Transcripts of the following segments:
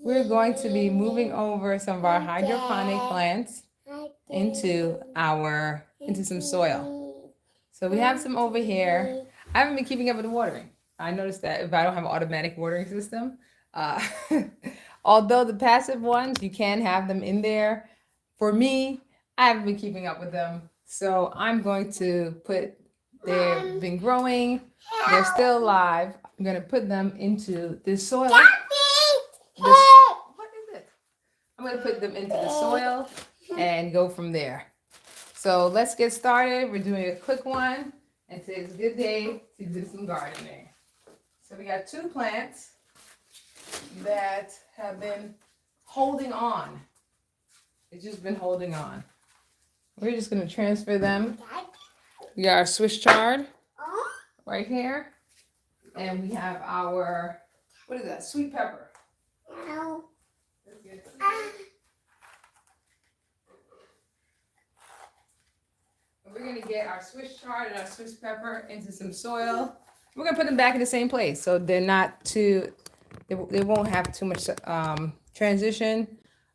we're going to be moving over some of our hydroponic plants into some soil. So we have some over here. I haven't been keeping up with the watering. I noticed that if I don't have an automatic watering system, uh, although the passive ones, you can have them in there. For me, I haven't been keeping up with them. So I'm going to they've been growing. They're still alive. I'm going to put them into this soil. What is it? I'm going to put them into the soil and go from there. So let's get started. We're doing a quick one. And today's a good day to do some gardening. So we got two plants that have been holding on. They've just been holding on. We're just going to transfer them. We got our Swiss chard right here. And we have our, what is that? Sweet pepper. We're going to get our Swiss chard and our Swiss pepper into some soil. We're going to put them back in the same place so they're not too, they won't have too much transition,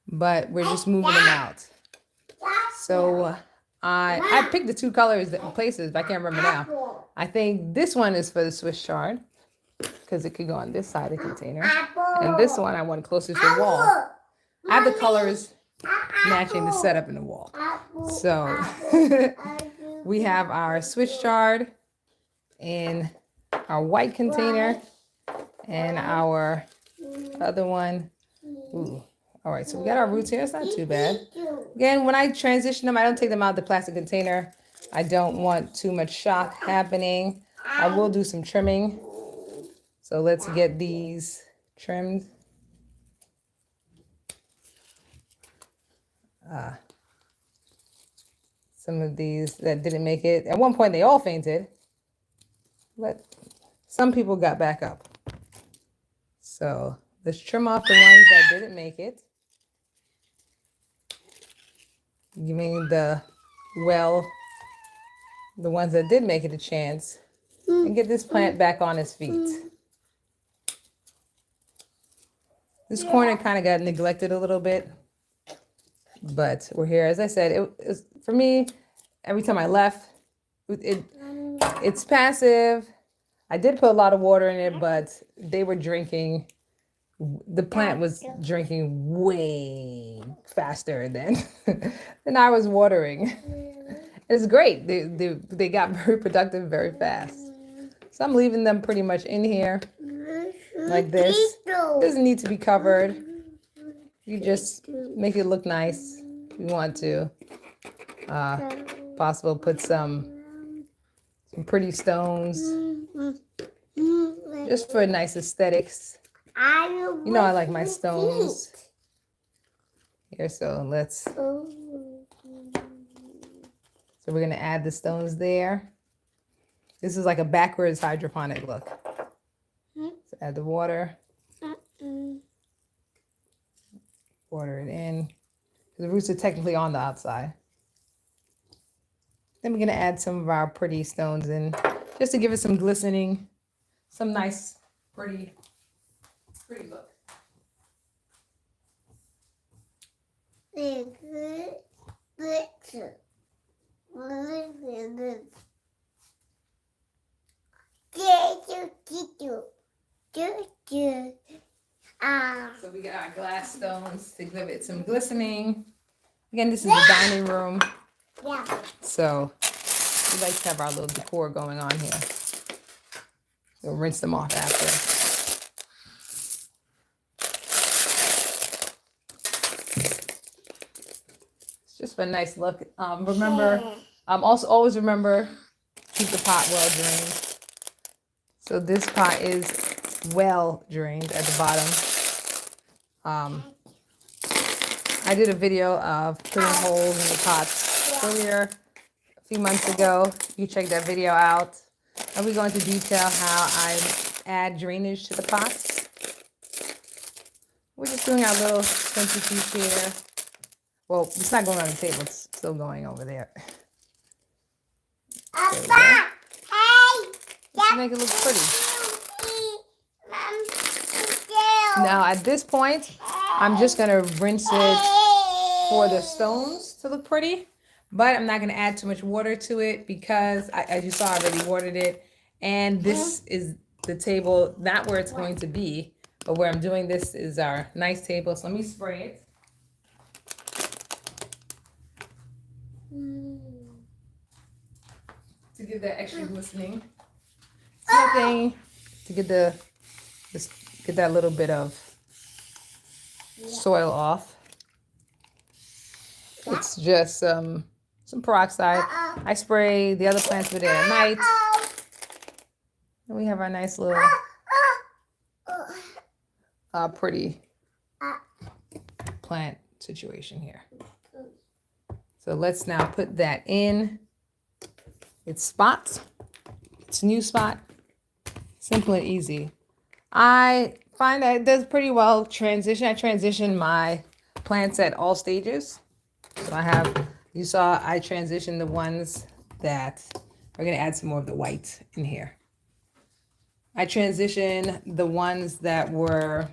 but we're just moving them out. So I picked the two places, but I can't remember now. I think this one is for the Swiss chard because it could go on this side of the container. And this one I want closer to the wall. I have the colors matching the setup in the wall. So we have our Swiss chard in our white container and our other one. Ooh. All right, so we got our roots here. It's not too bad. Again, when I transition them, I don't take them out of the plastic container. I don't want too much shock happening. I will do some trimming. So let's get these trimmed. Some of these that didn't make it. At one point, they all fainted, but some people got back up. So let's trim off the ones that didn't make it. You mean the ones that did make it a chance, and get this plant back on its feet. This corner kind of got neglected a little bit, but we're here. As I said, for me, every time I left, it's passive. I did put a lot of water in it, but they were drinking. The plant was drinking way faster than I was watering. It's great. They got very productive very fast. So I'm leaving them pretty much in here like this. Doesn't need to be covered. You just make it look nice. You want to possible put some pretty stones just for nice aesthetics. You know I like my stones. Here, so we're gonna add the stones there. This is like a backwards hydroponic look. So add the water. Water it in. The roots are technically on the outside. Then we're gonna add some of our pretty stones in, just to give it some glistening, some nice, pretty look. So we got our glass stones to give it some glistening. Again, this is the dining room. Yeah. So we like to have our little decor going on here. We'll rinse them off after. It's just for a nice look. Always remember, keep the pot well drained. So this pot is well drained at the bottom. I did a video of putting holes in the pots earlier a few months ago. You check that video out. And we're going to detail how I add drainage to the pots. We're just doing our little centerpiece here. Well, it's not going on the table. It's still going over there. There just make it look pretty. Now, at this point, I'm just gonna rinse it for the stones to look pretty, but I'm not gonna add too much water to it because as you saw, I already watered it. And this is the table, not where it's going to be, but where I'm doing this is our nice table. So let me spray it. To give that extra glistening. Nothing to get get that little bit of soil off. It's just some peroxide. I spray the other plants with it at night. And we have our nice little pretty plant situation here. So let's now put that in its spot. Its new spot. Simple and easy. I find that it does pretty well transition. I transition my plants at all stages. So you saw I transitioned the ones that, we're going to add some more of the white in here. I transitioned the ones that are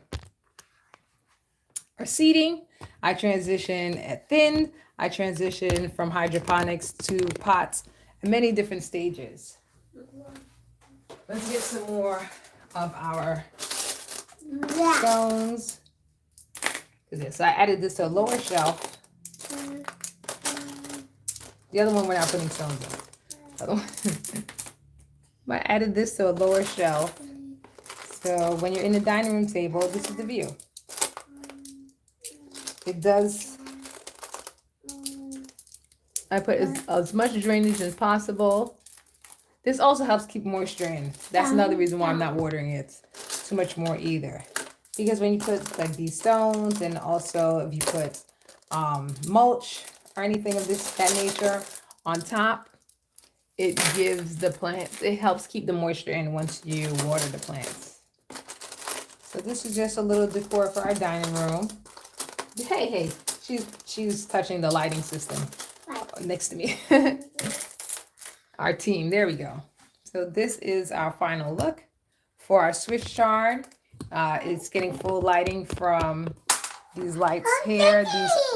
seeding. I transitioned at thin. I transitioned from hydroponics to pots in many different stages. Let's get some more of our stones. So I added this to a lower shelf. The other one we're not putting stones in. I added this to a lower shelf. So when you're in the dining room table, this is the view. It does. I put as much drainage as possible. This also helps keep moisture in. That's another reason why I'm not watering it too much more either. Because when you put like these stones, and also if you put mulch or anything of that nature on top, it gives the plants, it helps keep the moisture in once you water the plants. So this is just a little decor for our dining room. Hey, she's touching the lighting system next to me. Our team, there we go. So this is our final look for our switch chart. It's getting full lighting from these lights here.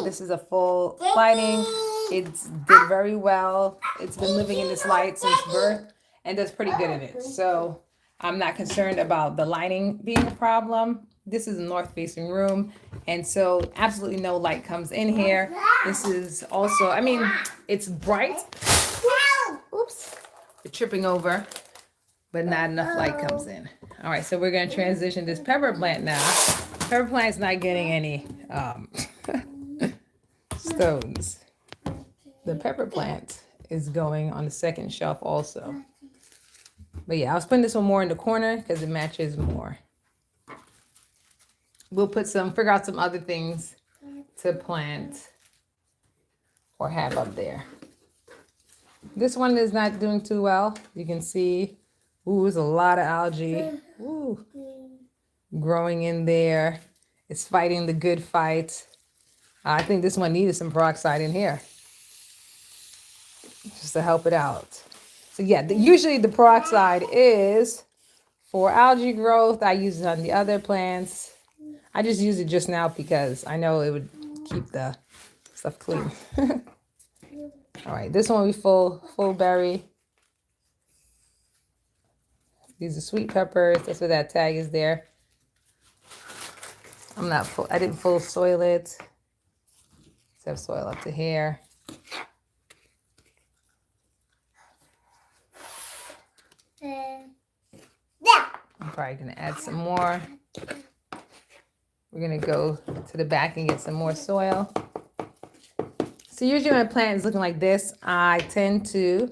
This is a full lighting. It did very well. It's been living in this light since birth and does pretty good at it. So I'm not concerned about the lighting being a problem. This is a north facing room, and so absolutely no light comes in here. This is also, I mean, it's bright. Oops, you're tripping over, but not enough light comes in. All right, so we're going to transition this pepper plant now. Pepper plant's not getting any stones. The pepper plant is going on the second shelf also. But yeah, I was putting this one more in the corner because it matches more. We'll figure out some other things to plant or have up there. This one is not doing too well. You can see, there's a lot of algae growing in there. It's fighting the good fight. I think this one needed some peroxide in here just to help it out. So yeah, usually the peroxide is for algae growth. I use it on the other plants. I just use it just now because I know it would keep the stuff clean. All right, this one will be full berry. These are sweet peppers. That's what that tag is there. I didn't full soil it. Let's have soil up to here. I'm probably gonna add some more. We're gonna go to the back and get some more soil. So usually when a plant is looking like this, I tend to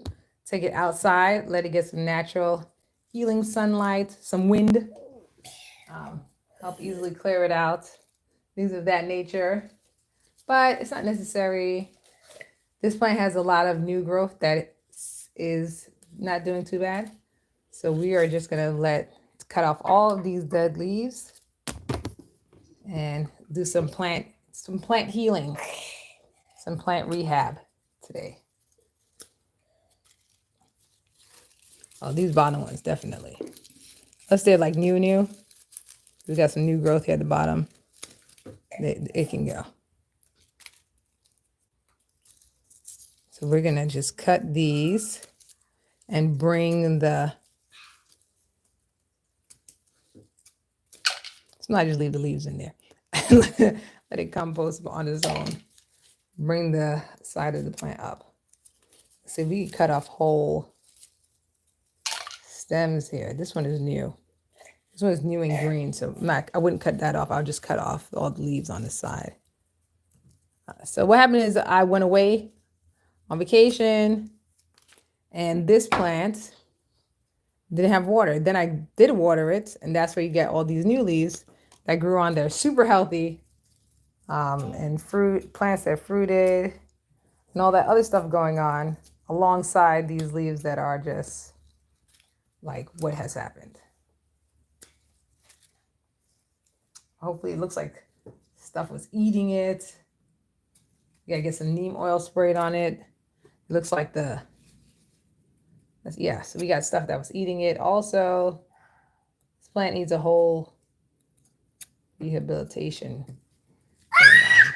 take it outside, let it get some natural healing sunlight, some wind, help easily clear it out, things of that nature. But it's not necessary. This plant has a lot of new growth that is not doing too bad. So we are just gonna cut off all of these dead leaves and do some plant healing, some plant rehab today. Oh, these bottom ones, definitely. Unless they're like new. We got some new growth here at the bottom. it can go. So we're gonna just cut these and bring the, so I just leave the leaves in there. Let it compost on its own. Bring the side of the plant up. See, we can cut off whole stems here. This one is new. This one is new and green, so I wouldn't cut that off. I'll just cut off all the leaves on the side. So what happened is I went away on vacation, and this plant didn't have water. Then I did water it, and that's where you get all these new leaves that grew on there, super healthy, and plants that fruited, and all that other stuff going on alongside these leaves that are just like what has happened. Hopefully it looks like stuff was eating it. You gotta get some neem oil sprayed on it. It looks like so we got stuff that was eating it. Also, this plant needs a whole rehabilitation going on.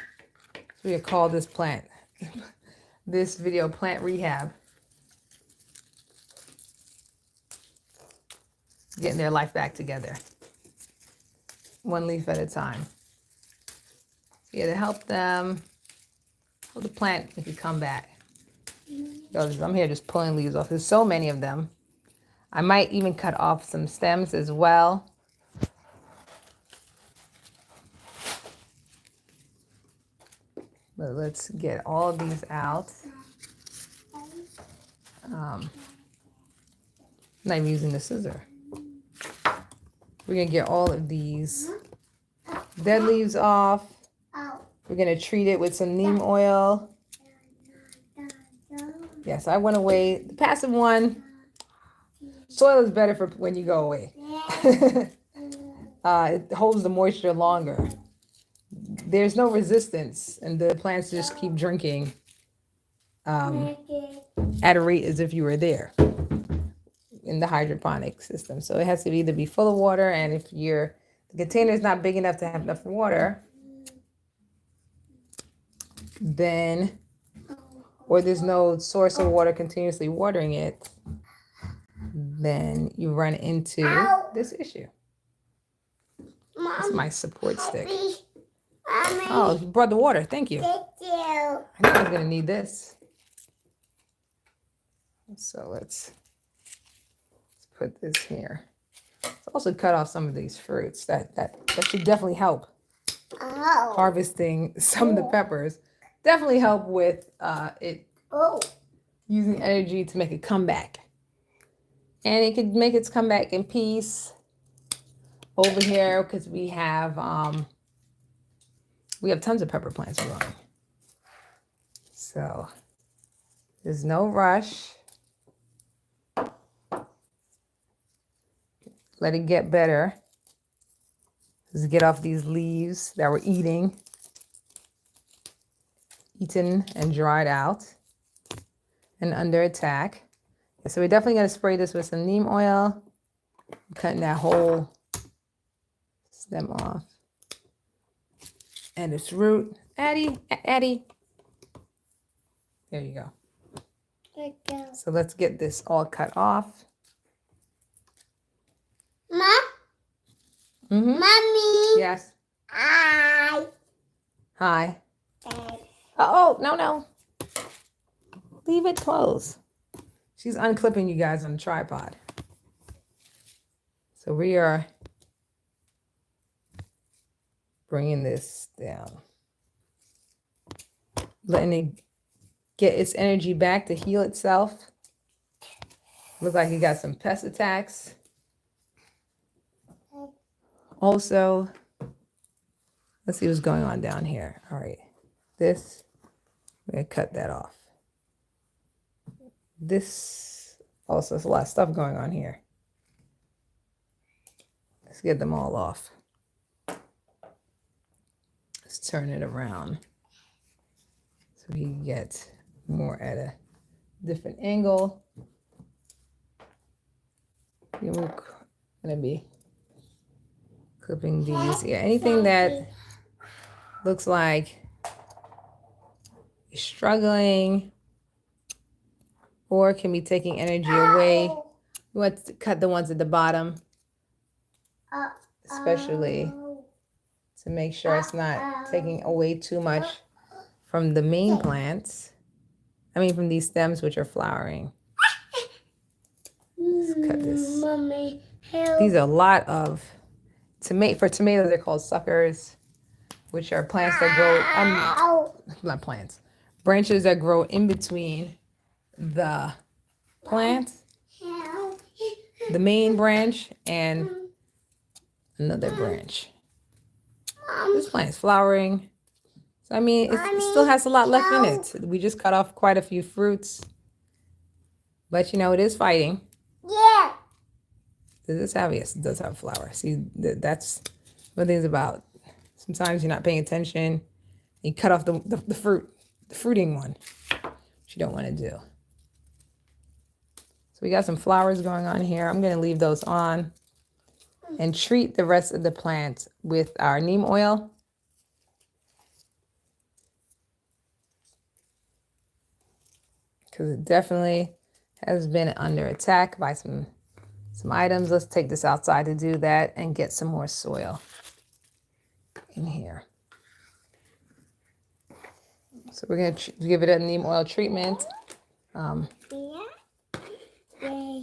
So we call this plant, this video, plant rehab. Getting their life back together. One leaf at a time. Yeah, to help them, help the plant make it come back. Because I'm here just pulling leaves off. There's so many of them. I might even cut off some stems as well. But let's get all of these out. I'm not even using the scissor. We're going to get all of these dead leaves off. We're going to treat it with some neem oil. Yes, I went away. The passive one, soil is better for when you go away. It holds the moisture longer. There's no resistance, and the plants just keep drinking at a rate as if you were there in the hydroponic system. So it has to either be full of water, and if the container is not big enough to have enough water, then, or there's no source of water continuously watering it, then you run into this issue. That's my support stick. Oh, you brought the water. Thank you. Thank you. I knew I was going to need this. So let's put this here. Let's also cut off some of these fruits. That should definitely help. Harvesting some of the peppers. Definitely help with it using energy to make it come back. And it could make its comeback in peace over here because we have tons of pepper plants growing. So there's no rush. Let it get better. Just get off these leaves that we're eaten and dried out and under attack. So we're definitely going to spray this with some neem oil. I'm cutting that whole stem off. And its root. Addie. There you go. There you go. So let's get this all cut off. Mom? Mm-hmm. Mommy? Yes? Hi. Hi. Oh, no. Leave it closed. She's unclipping you guys on the tripod. So we are bringing this down. Letting it get its energy back to heal itself. Looks like it got some pest attacks. Also, let's see what's going on down here. All right. This, we're going to cut that off. This, also, there's a lot of stuff going on here. Let's get them all off. Let's turn it around so we can get more at a different angle. We're going to be clipping these. Yeah, anything that looks like you're struggling or can be taking energy away. You want to cut the ones at the bottom, especially to make sure it's not taking away too much from the main plants. I mean, from these stems which are flowering. Let's cut this. These are a lot of for tomatoes. They're called suckers, which are plants that grow. Not plants, branches that grow in between the plant, the main branch, and another branch. This plant's flowering. So, I mean, it still has a lot left in it. We just cut off quite a few fruits. But, you know, it is fighting. Yeah. Does this have? Yes, it does have flower. See, that's what it's about. Sometimes you're not paying attention. You cut off the fruit, the fruiting one, which you don't want to do. So we got some flowers going on here. I'm going to leave those on and treat the rest of the plant with our neem oil. Because it definitely has been under attack by some items. Let's take this outside to do that and get some more soil in here. So we're going to give it a neem oil treatment.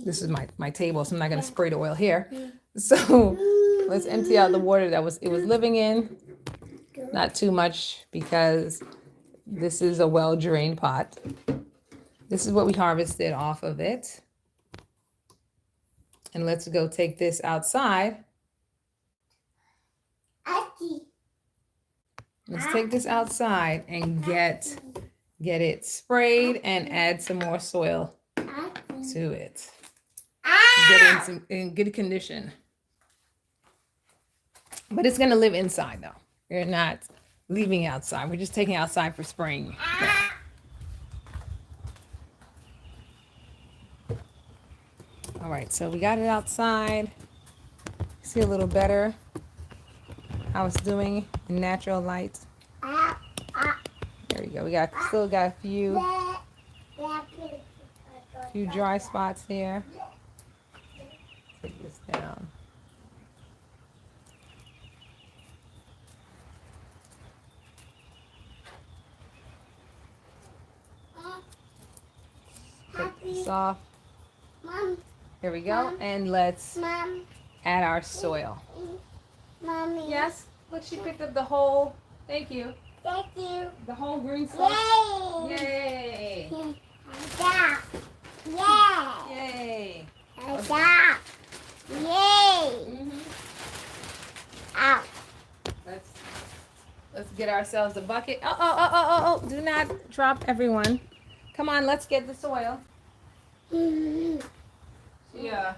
This is my table, so I'm not going to spray the oil here. So let's empty out the water that it was living in. Not too much because this is a well-drained pot. This is what we harvested off of it. And let's go take this outside. Let's take this outside and get it sprayed and add some more soil to it. Get it in good condition. But it's going to live inside, though. We're not leaving outside. We're just taking outside for spraying. All right, so we got it outside. See a little better how it's doing in natural light. There we go. We still got a few dry spots here. Take this down. Take this off. Here we go. And let's add our soil. Mommy. Yes? Look, she picked up the whole. Thank you. Thank you. The whole green stuff. Yay! Yay! Yeah. Yeah. Yay! Yeah. Yay! Mm-hmm. Ow. Let's get ourselves a bucket. Oh! Do not drop, everyone. Come on, let's get the soil. Yeah.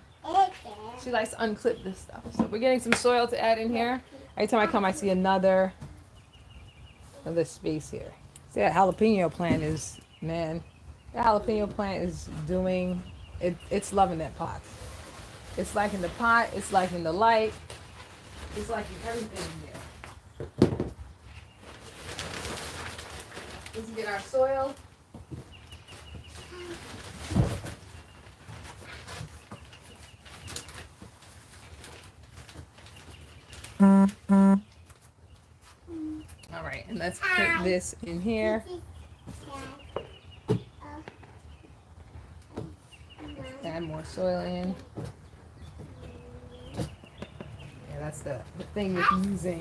She likes to unclip this stuff. So we're getting some soil to add in here. Every time I come, I see another space here. See, that jalapeno plant is, man, that jalapeno plant is doing, it's loving that pot. It's liking the pot. It's liking the light. It's liking everything in there. Let's get our soil. All right, and let's put this in here. Add more soil in. Yeah, that's the thing with using.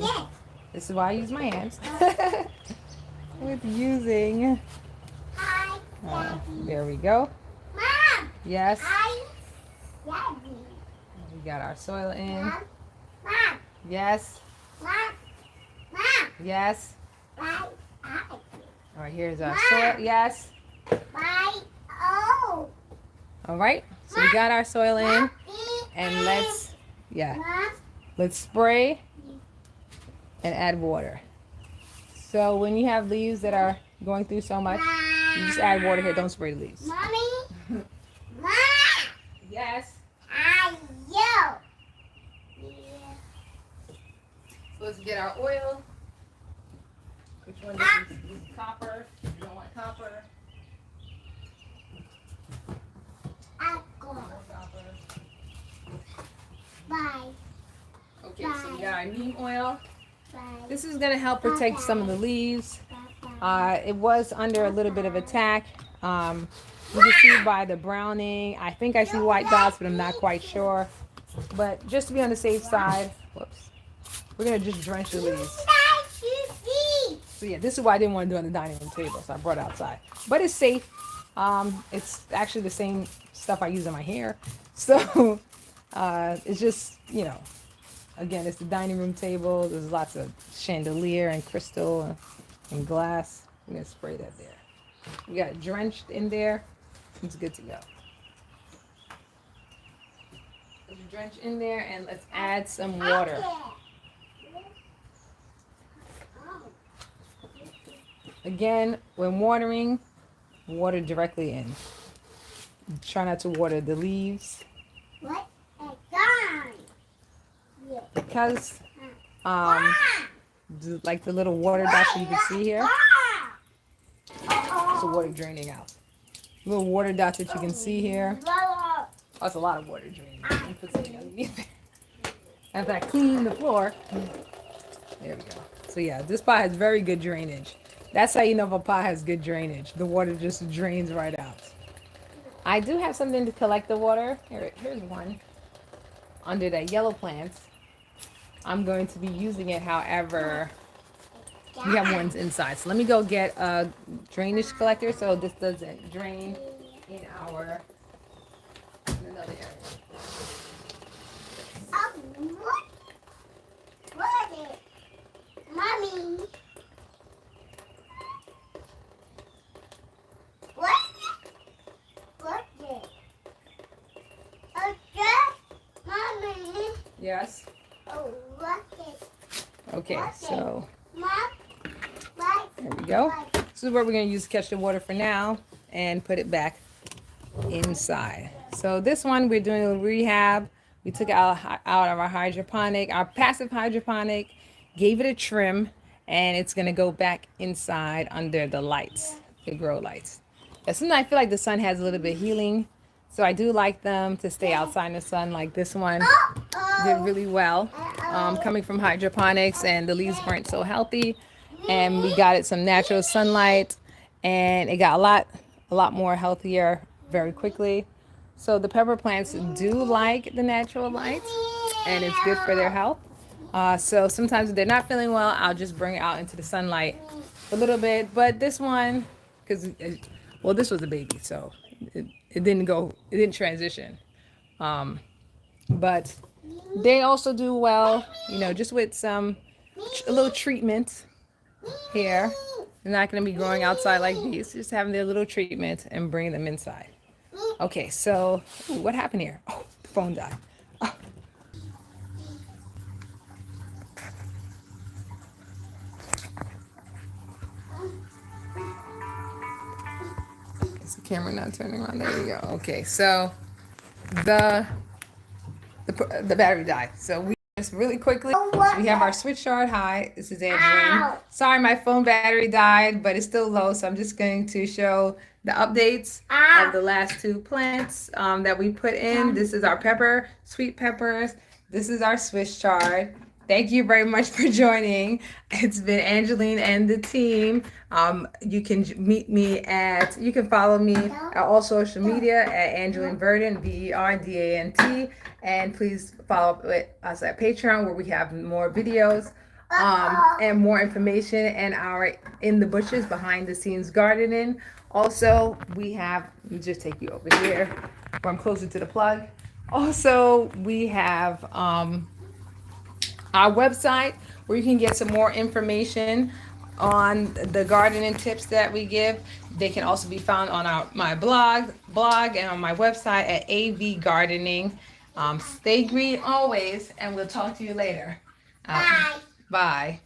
This is why I use my hands. With using. There we go. Mom. Yes. Daddy. We got our soil in. Mom. Yes. Mom. Yes. Bye. All right, here's our soil. Yes. Bye. Oh. All right, so we got our soil in, and let's spray and add water. So when you have leaves that are going through so much, you just add water here. Don't spray the leaves. Mommy. Mom. Yes. Yo. So let's get our oil. one is copper. You don't want copper. Apple. Copper. Bye. Okay, so we got our neem oil. Bye. This is gonna help protect some of the leaves. It was under a little bit of attack. You can see by the browning. I think I see white dots, but I'm not quite sure. But just to be on the safe side, whoops, we're gonna just drench the leaves. So yeah, this is why I didn't want to do it on the dining room table, so I brought it outside. But it's safe. It's actually the same stuff I use in my hair. So it's just, you know, again, it's the dining room table. There's lots of chandelier and crystal and glass. I'm gonna spray that there. We got it drenched in there. It's good to go. Let's drench in there and let's add some water. Again, when watering, water directly in. Try not to water the leaves. What a gun! Yeah. Because like the little water dots you can see here. It's the water draining out. Little water dots that you can see here. Oh, that's a lot of water draining. Let me put something underneath it. After I clean the floor. There we go. So yeah, this pot has very good drainage. That's how you know if a pot has good drainage. The water just drains right out. I do have something to collect the water. Here's one. Under that yellow plant. I'm going to be using it, however, we have ones inside. So let me go get a drainage collector so this doesn't drain in another area. What is it? Mommy. What is it? Okay, Mommy. Yes? Oh, what is Okay, so Mom? What? there we go. This is what we're going to use to catch the water for now and put it back inside. So this one we're doing a rehab. We took it out of our hydroponic, our passive hydroponic, gave it a trim, and it's going to go back inside under the lights, the grow lights. As soon as I feel like the sun has a little bit of healing, so I do like them to stay outside in the sun. Like this one did really well, coming from hydroponics, and the leaves weren't so healthy, and we got it some natural sunlight, and it got a lot more healthier very quickly. So the pepper plants do like the natural light, and it's good for their health. So sometimes if they're not feeling well, I'll just bring it out into the sunlight a little bit. But this one, because well, this was a baby, so it didn't transition. But they also do well, you know, just with a little treatment here. They're not going to be growing outside like these, just having their little treatment and bringing them inside. Okay, so what happened here? Oh, the phone died. Oh. Is the camera not turning on? There we go. Okay, so the battery died. So we just really quickly, so we have our switch shard high. This is Angeline. Sorry, my phone battery died, but it's still low. So I'm just going to show the updates of the last two plants that we put in. This is our sweet peppers. This is our Swiss chard. Thank you very much for joining. It's been Angeline and the team. You can you can follow me at all social media at Angeline Verdant, Verdant. And please follow up with us at Patreon, where we have more videos and more information, and our in the bushes behind the scenes gardening. Also, we have, let me just take you over here where I'm closer to the plug. Also, we have our website where you can get some more information on the gardening tips that we give. They can also be found on my blog and on my website at AV Gardening. Stay green always, and we'll talk to you later. Bye.